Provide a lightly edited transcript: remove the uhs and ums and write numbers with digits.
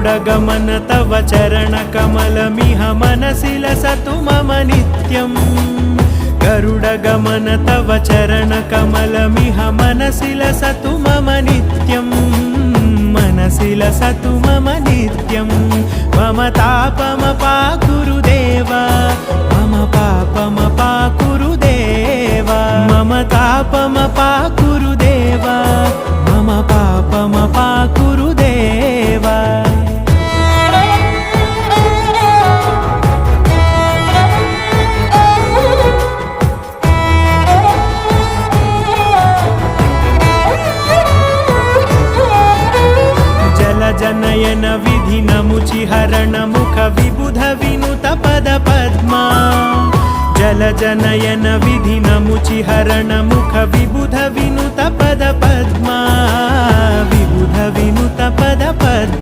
गरुडगमन तव चरणकमलमिह मनसि लसतु मम नित्यम् गरुडगमन तव चरणकमलमिह मनसि लसतु मम नित्यम् मनसि लसतु मम नित्यम् मम तापमपाकुरु देव मम पापमपाकुरु देव मम तापमपाकुरु देव मम पापमपाकुरु देव जनयन विधिनमुचिहरण मुख विबुध विनुत पद पद्मा जल जनयन विधिनमुचिहरण मुख विबुध विनुत पद पद्मा विबुध विनुत पद पद्मा